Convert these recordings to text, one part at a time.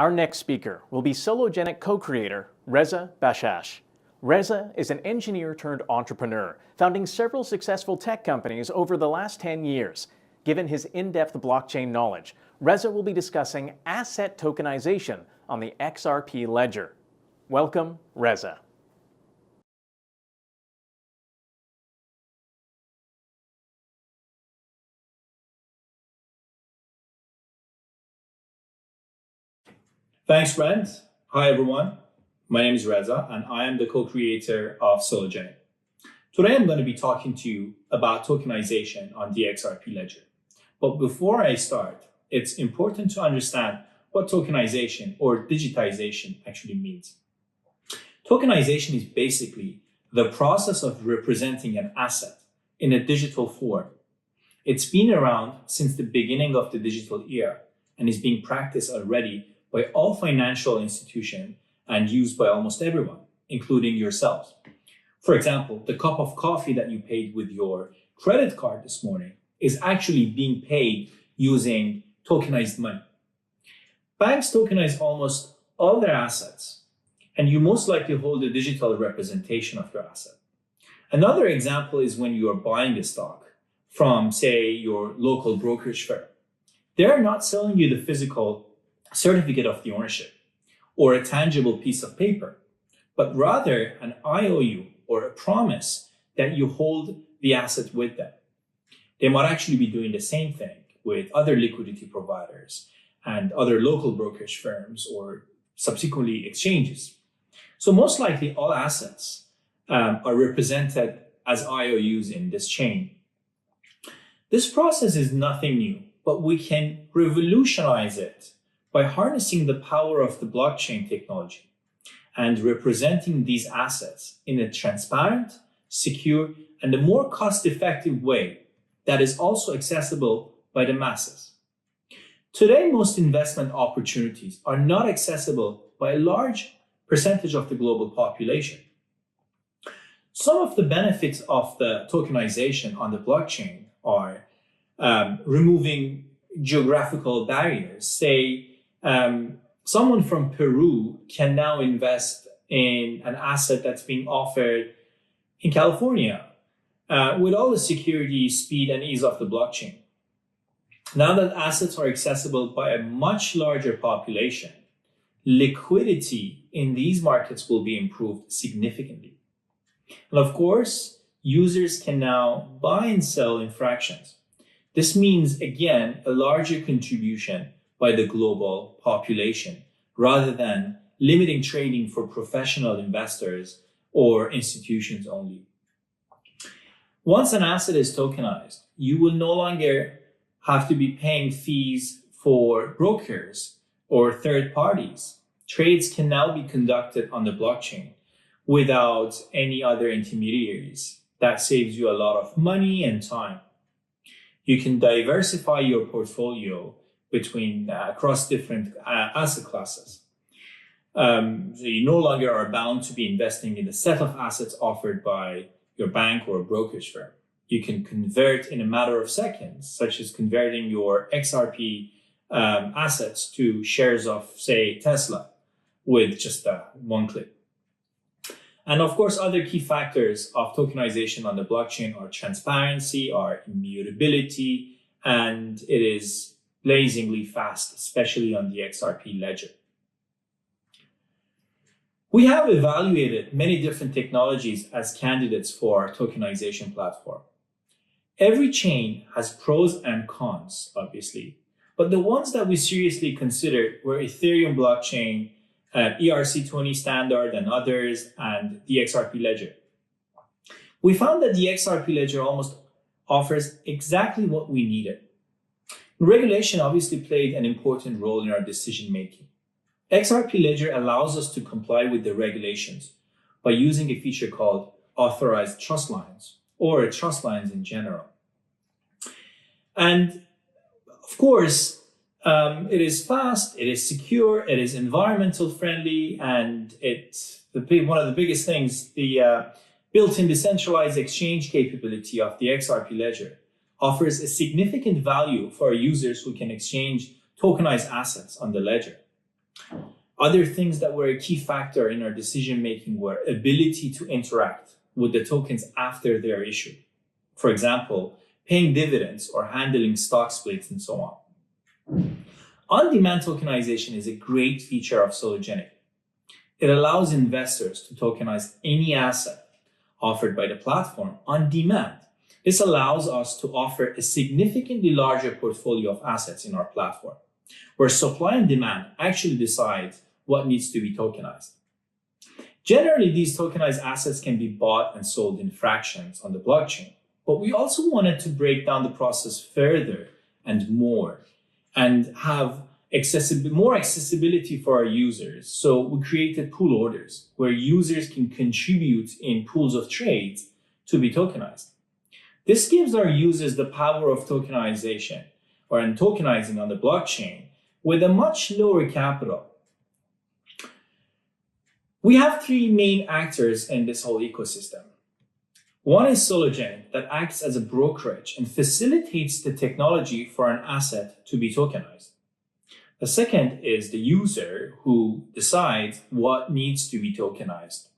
Our next speaker will be Sologenic co-creator Reza Bashash. Reza is an engineer turned entrepreneur, founding several successful tech companies over the last 10 years. Given his in-depth blockchain knowledge, Reza will be discussing asset tokenization on the XRP Ledger. Welcome, Reza. Thanks, Brent. Hi, everyone. My name is Reza, and I am the co-creator of Sologenic. Today, I'm going to be talking to you about tokenization on the XRP Ledger. But before I start, it's important to understand what tokenization or digitization actually means. Tokenization is basically the process of representing an asset in a digital form. It's been around since the beginning of the digital era and is being practiced already by all financial institutions and used by almost everyone, including yourselves. For example, the cup of coffee that you paid with your credit card this morning is actually being paid using tokenized money. Banks tokenize almost all their assets, and you most likely hold a digital representation of your asset. Another example is when you are buying a stock from, say, your local brokerage firm. They're not selling you the physical certificate of the ownership or a tangible piece of paper, but rather an IOU or a promise that you hold the asset with them. They might actually be doing the same thing with other liquidity providers and other local brokerage firms or subsequently exchanges. So most likely all assets are represented as IOUs in this chain. This process is nothing new, but we can revolutionize it by harnessing the power of the blockchain technology and representing these assets in a transparent, secure, and a more cost-effective way that is also accessible by the masses. Today, most investment opportunities are not accessible by a large percentage of the global population. Some of the benefits of the tokenization on the blockchain are removing geographical barriers. Say, someone from Peru can now invest in an asset that's being offered in California with all the security, speed, and ease of the blockchain. Now that assets are accessible by a much larger population, liquidity in these markets will be improved significantly. And of course, users can now buy and sell in fractions. This means, again, a larger contribution by the global population, rather than limiting trading for professional investors or institutions only. Once an asset is tokenized, you will no longer have to be paying fees for brokers or third parties. Trades can now be conducted on the blockchain without any other intermediaries. That saves you a lot of money and time. You can diversify your portfolio between across different asset classes. So you no longer are bound to be investing in a set of assets offered by your bank or a brokerage firm. You can convert in a matter of seconds, such as converting your XRP assets to shares of, say, Tesla with just one click. And of course, other key factors of tokenization on the blockchain are transparency, are immutability, and it is blazingly fast, especially on the XRP Ledger. We have evaluated many different technologies as candidates for our tokenization platform. Every chain has pros and cons, obviously, but the ones that we seriously considered were Ethereum blockchain, ERC20 standard and others, and the XRP Ledger. We found that the XRP Ledger almost offers exactly what we needed. Regulation obviously played an important role in our decision-making. XRP Ledger allows us to comply with the regulations by using a feature called authorized trust lines, or trust lines in general. And of course, it is fast, it is secure, it is environmental friendly, and one of the biggest things, the built-in decentralized exchange capability of the XRP Ledger offers a significant value for users who can exchange tokenized assets on the ledger. Other things that were a key factor in our decision making were ability to interact with the tokens after they're issued. For example, paying dividends or handling stock splits and so on. On-demand tokenization is a great feature of Sologenic. It allows investors to tokenize any asset offered by the platform on demand. This allows us to offer a significantly larger portfolio of assets in our platform, where supply and demand actually decide what needs to be tokenized. Generally, these tokenized assets can be bought and sold in fractions on the blockchain, but we also wanted to break down the process further and more and have more accessibility for our users. So we created pool orders where users can contribute in pools of trades to be tokenized. This gives our users the power of tokenization or tokenizing on the blockchain with a much lower capital. We have three main actors in this whole ecosystem. One is Sologenic, that acts as a brokerage and facilitates the technology for an asset to be tokenized. The second is the user, who decides what needs to be tokenized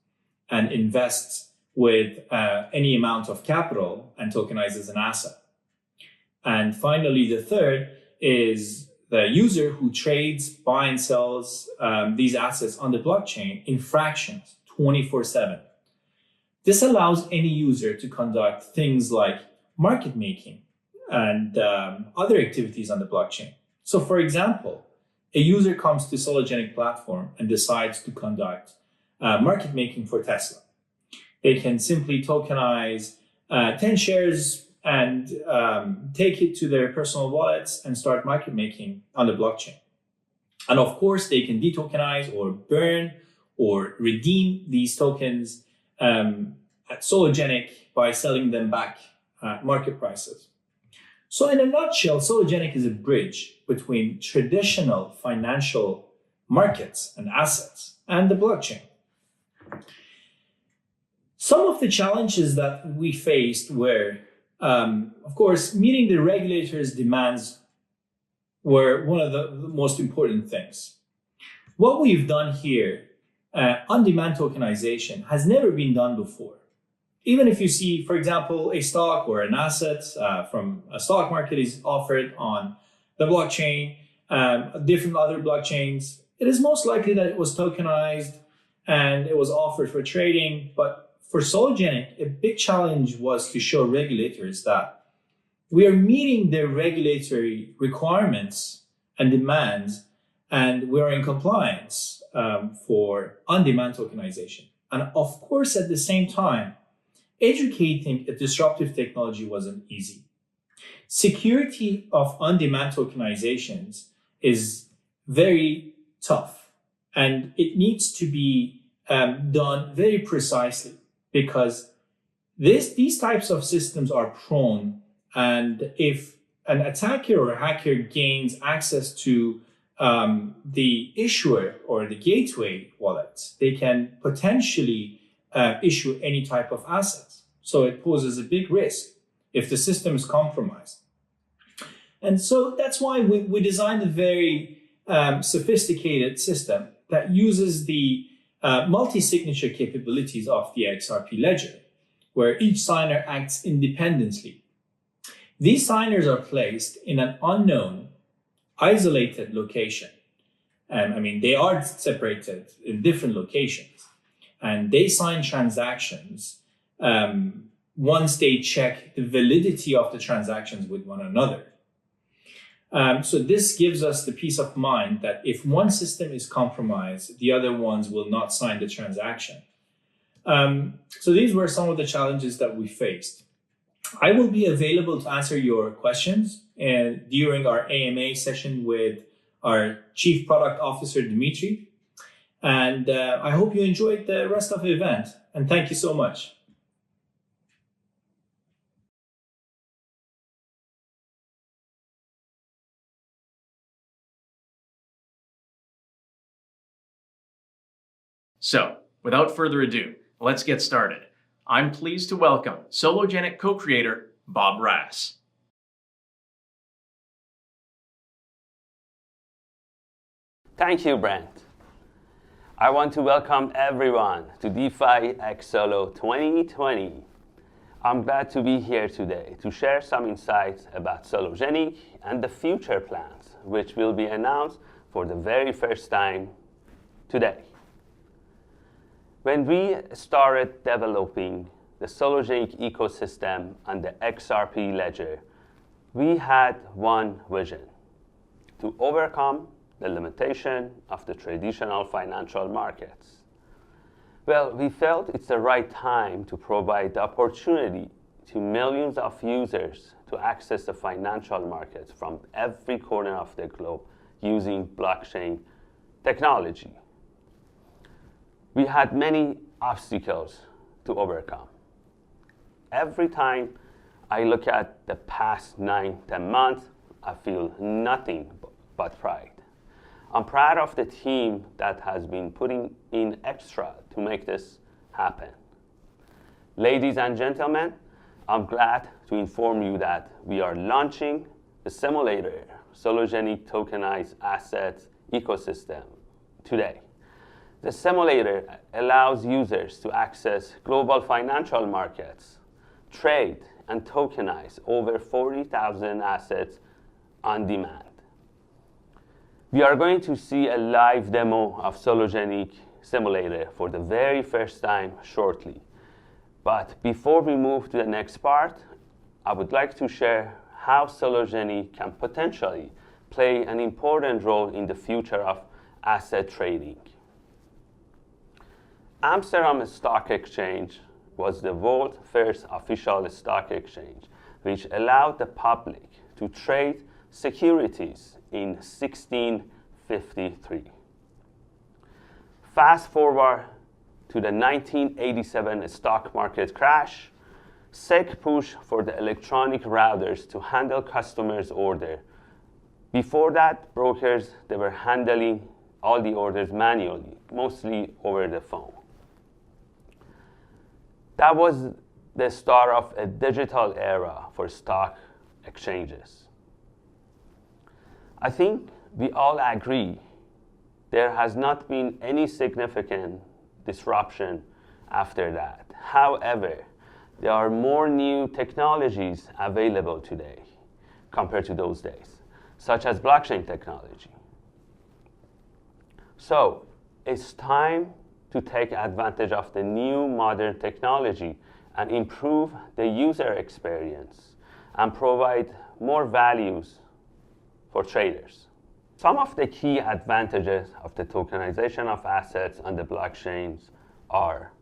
and invests with any amount of capital and tokenizes an asset. And finally, the third is the user who trades, buys and sells these assets on the blockchain in fractions 24/7. This allows any user to conduct things like market making and other activities on the blockchain. So for example, a user comes to Sologenic platform and decides to conduct market making for Tesla. They can simply tokenize 10 shares and take it to their personal wallets and start market making on the blockchain. And of course, they can detokenize or burn or redeem these tokens at Sologenic by selling them back at market prices. So in a nutshell, Sologenic is a bridge between traditional financial markets and assets and the blockchain. Some of the challenges that we faced were, of course, meeting the regulators' demands were one of the most important things. What we've done here, on-demand tokenization, has never been done before. Even if you see, for example, a stock or an asset from a stock market is offered on the blockchain, different other blockchains, it is most likely that it was tokenized and it was offered for trading. But for Sologenic, a big challenge was to show regulators that we are meeting their regulatory requirements and demands, and we are in compliance for on-demand tokenization. And of course, at the same time, educating a disruptive technology wasn't easy. Security of on-demand tokenizations is very tough, and it needs to be done very precisely, because these types of systems are prone, and if an attacker or a hacker gains access to the issuer or the gateway wallets, they can potentially issue any type of assets. So it poses a big risk if the system is compromised. And so that's why we designed a very sophisticated system that uses the multi-signature capabilities of the XRP Ledger, where each signer acts independently. These signers are placed in an unknown, isolated location. They are separated in different locations, and they sign transactions once they check the validity of the transactions with one another. So this gives us the peace of mind that if one system is compromised, the other ones will not sign the transaction. So these were some of the challenges that we faced. I will be available to answer your questions during our AMA session with our Chief Product Officer, Dimitri. And I hope you enjoyed the rest of the event. And thank you so much. So, without further ado, let's get started. I'm pleased to welcome Sologenic co-creator Bob Reza. Thank you, Brent. I want to welcome everyone to DeFi X Solo 2020. I'm glad to be here today to share some insights about Sologenic and the future plans, which will be announced for the very first time today. When we started developing the Sologenic ecosystem and the XRP Ledger, we had one vision: to overcome the limitation of the traditional financial markets. Well, we felt it's the right time to provide the opportunity to millions of users to access the financial markets from every corner of the globe using blockchain technology. We had many obstacles to overcome. Every time I look at the past 9-10 months, I feel nothing but pride. I'm proud of the team that has been putting in extra to make this happen. Ladies and gentlemen, I'm glad to inform you that we are launching the simulator Sologenic tokenized assets ecosystem today. The simulator allows users to access global financial markets, trade, and tokenize over 40,000 assets on demand. We are going to see a live demo of Sologenic simulator for the very first time shortly. But before we move to the next part, I would like to share how Sologenic can potentially play an important role in the future of asset trading. Amsterdam Stock Exchange was the world's first official stock exchange, which allowed the public to trade securities in 1653. Fast forward to the 1987 stock market crash. SEC pushed for the electronic routers to handle customers' order. Before that, brokers, they were handling all the orders manually, mostly over the phone. That was the start of a digital era for stock exchanges. I think we all agree there has not been any significant disruption after that. However, there are more new technologies available today compared to those days, such as blockchain technology. So it's time to take advantage of the new modern technology and improve the user experience and provide more values for traders. Some of the key advantages of the tokenization of assets on the blockchains are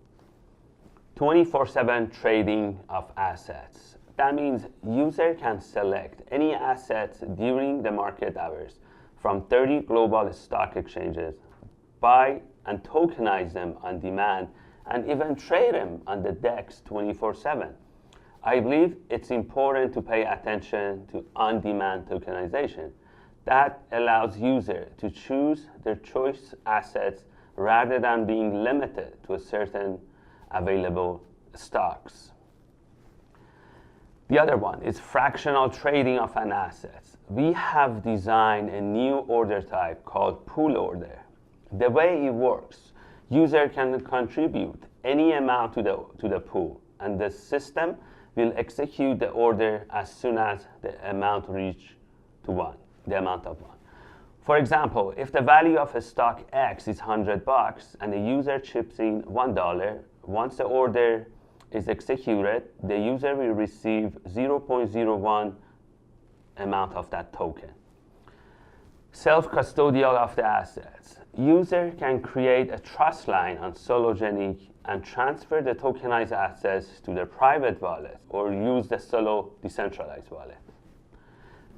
24/7 trading of assets. That means user can select any assets during the market hours from 30 global stock exchanges, buy and tokenize them on demand, and even trade them on the DEX 24/7. I believe it's important to pay attention to on-demand tokenization. That allows users to choose their choice assets rather than being limited to a certain available stocks. The other one is fractional trading of an asset. We have designed a new order type called pool order. The way it works, user can contribute any amount to the pool, and the system will execute the order as soon as the amount reaches to the amount of one. For example, if the value of a stock X is $100 and the user chips in $1, once the order is executed, the user will receive 0.01 amount of that token. Self-custodial of the assets. User can create a trust line on Sologenic and transfer the tokenized assets to their private wallet or use the Solo decentralized wallet.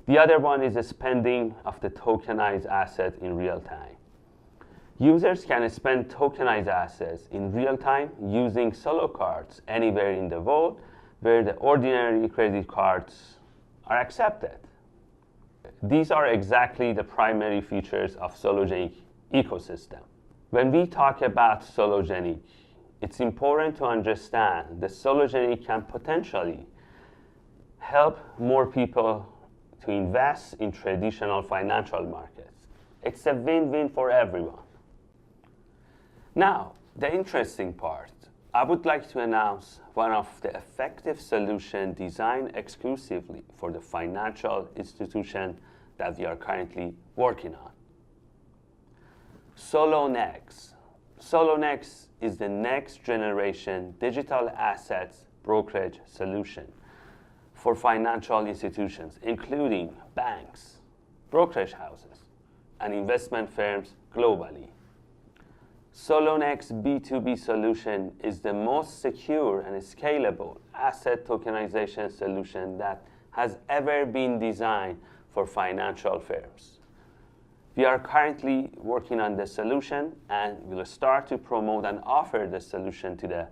The other one is the spending of the tokenized asset in real time. Users can spend tokenized assets in real time using Solo cards anywhere in the world where the ordinary credit cards are accepted. These are exactly the primary features of Sologenic ecosystem. When we talk about Sologenic, it's important to understand that Sologenic can potentially help more people to invest in traditional financial markets, It's a win-win for everyone. Now, the interesting part. I would like to announce one of the effective solutions designed exclusively for the financial institution that we are currently working on. Solonex. Solonex is the next generation digital assets brokerage solution for financial institutions, including banks, brokerage houses, and investment firms globally. Solonex B2B solution is the most secure and scalable asset tokenization solution that has ever been designed for financial firms. We are currently working on the solution and will start to promote and offer the solution to the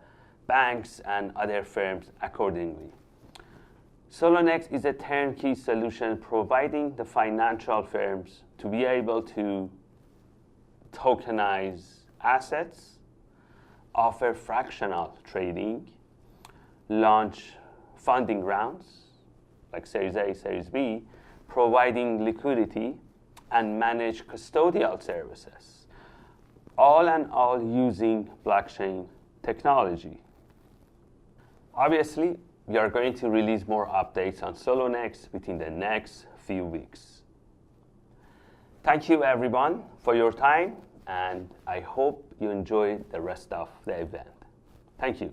banks and other firms accordingly. Solonex is a turnkey solution providing the financial firms to be able to tokenize assets, offer fractional trading, launch funding rounds like Series A, Series B, providing liquidity, and manage custodial services, all in all using blockchain technology. Obviously, we are going to release more updates on Solonex within the next few weeks. Thank you everyone for your time, and I hope you enjoy the rest of the event. Thank you.